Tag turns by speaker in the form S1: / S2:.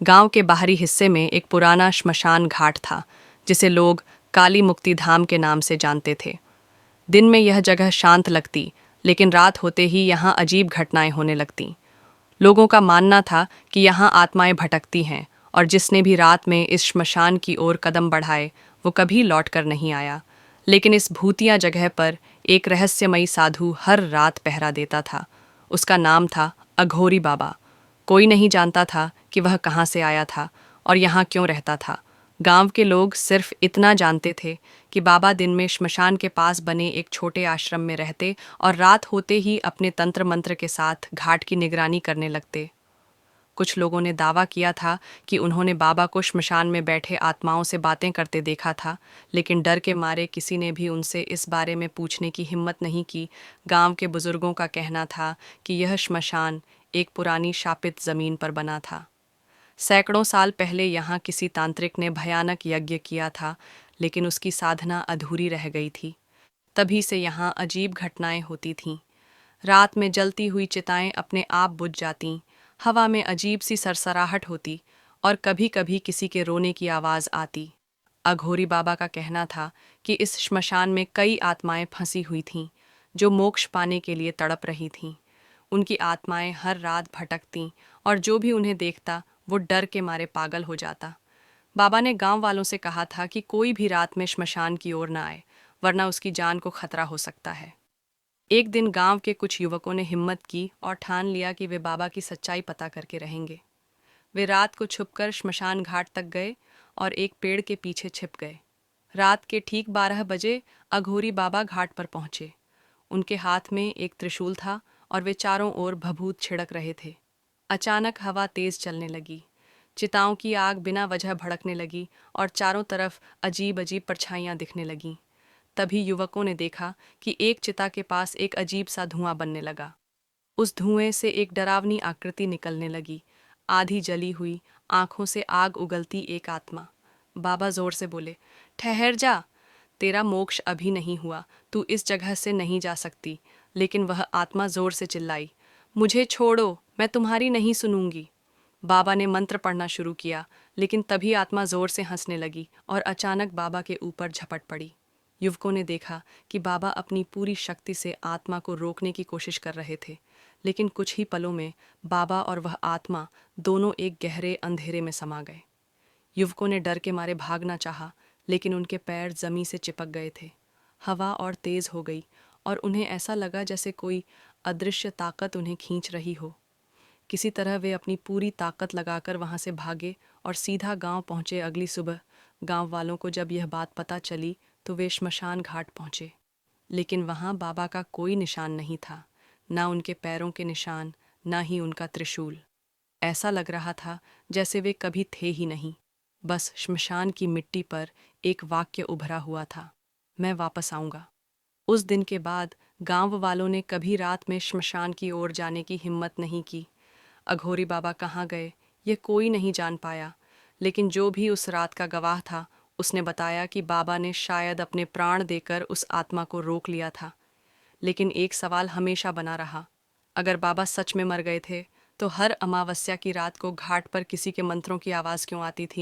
S1: गांव के बाहरी हिस्से में एक पुराना श्मशान घाट था, जिसे लोग काली मुक्ति धाम के नाम से जानते थे। दिन में यह जगह शांत लगती, लेकिन रात होते ही यहाँ अजीब घटनाएं होने लगती। लोगों का मानना था कि यहाँ आत्माएं भटकती हैं, और जिसने भी रात में इस श्मशान की ओर कदम बढ़ाए वो कभी लौट कर नहीं आया। लेकिन इस भूतिया जगह पर एक रहस्यमयी साधु हर रात पहरा देता था। उसका नाम था अघोरी बाबा। कोई नहीं जानता था कि वह कहाँ से आया था और यहाँ क्यों रहता था। गांव के लोग सिर्फ इतना जानते थे कि बाबा दिन में श्मशान के पास बने एक छोटे आश्रम में रहते और रात होते ही अपने तंत्र मंत्र के साथ घाट की निगरानी करने लगते। कुछ लोगों ने दावा किया था कि उन्होंने बाबा को श्मशान में बैठे आत्माओं से बातें करते देखा था, लेकिन डर के मारे किसी ने भी उनसे इस बारे में पूछने की हिम्मत नहीं की। गांव के बुजुर्गों का कहना था कि यह श्मशान एक पुरानी शापित जमीन पर बना था। सैकड़ों साल पहले यहाँ किसी तांत्रिक ने भयानक यज्ञ किया था, लेकिन उसकी साधना अधूरी रह गई थी। तभी से यहाँ अजीब घटनाएं होती थीं। रात में जलती हुई चिताएं अपने आप बुझ जातीं, हवा में अजीब सी सरसराहट होती, और कभी कभी किसी के रोने की आवाज़ आती। अघोरी बाबा का कहना था कि इस श्मशान में कई आत्माएं फंसी हुई थीं, जो मोक्ष पाने के लिए तड़प रही थीं। उनकी आत्माएं हर रात भटकतीं, और जो भी उन्हें देखता वो डर के मारे पागल हो जाता। बाबा ने गांव वालों से कहा था कि कोई भी रात में श्मशान की ओर न आए, वरना उसकी जान को खतरा हो सकता है। एक दिन गांव के कुछ युवकों ने हिम्मत की और ठान लिया कि वे बाबा की सच्चाई पता करके रहेंगे। वे रात को छुपकर श्मशान घाट तक गए और एक पेड़ के पीछे छिप गए। रात के ठीक 12 बजे अघोरी बाबा घाट पर पहुंचे। उनके हाथ में एक त्रिशूल था और वे चारों ओर भभूत छिड़क रहे थे। अचानक हवा तेज चलने लगी, चिताओं की आग बिना वजह भड़कने लगी और चारों तरफ अजीब अजीब परछाइयां दिखने लगीं। तभी युवकों ने देखा कि एक चिता के पास एक अजीब सा धुआं बनने लगा। उस धुएं से एक डरावनी आकृति निकलने लगी, आधी जली हुई, आंखों से आग उगलती एक आत्मा। बाबा जोर से बोले, ठहर जा, तेरा मोक्ष अभी नहीं हुआ, तू इस जगह से नहीं जा सकती। लेकिन वह आत्मा जोर से चिल्लाई, मुझे छोड़ो, मैं तुम्हारी नहीं सुनूंगी। बाबा ने मंत्र पढ़ना शुरू किया, लेकिन तभी आत्मा जोर से हंसने लगी और अचानक बाबा के ऊपर झपट पड़ी। युवकों ने देखा कि बाबा अपनी पूरी शक्ति से आत्मा को रोकने की कोशिश कर रहे थे, लेकिन कुछ ही पलों में बाबा और वह आत्मा दोनों एक गहरे अंधेरे में समा गए। युवकों ने डर के मारे भागना चाहा, लेकिन उनके पैर जमीन से चिपक गए थे। हवा और तेज हो गई और उन्हें ऐसा लगा जैसे कोई अदृश्य ताकत उन्हें खींच रही हो। किसी तरह वे अपनी पूरी ताकत लगाकर वहां से भागे और सीधा गांव पहुंचे। अगली सुबह गांव वालों को जब यह बात पता चली तो वे श्मशान घाट पहुंचे, लेकिन वहां बाबा का कोई निशान नहीं था, ना उनके पैरों के निशान, ना ही उनका त्रिशूल। ऐसा लग रहा था जैसे वे कभी थे ही नहीं। बस श्मशान की मिट्टी पर एक वाक्य उभरा हुआ था, मैं वापस आऊंगा। उस दिन के बाद गांव वालों ने कभी रात में श्मशान की ओर जाने की हिम्मत नहीं की। अघोरी बाबा कहाँ गए ये कोई नहीं जान पाया, लेकिन जो भी उस रात का गवाह था उसने बताया कि बाबा ने शायद अपने प्राण देकर उस आत्मा को रोक लिया था। लेकिन एक सवाल हमेशा बना रहा, अगर बाबा सच में मर गए थे तो हर अमावस्या की रात को घाट पर किसी के मंत्रों की आवाज़ क्यों आती थी।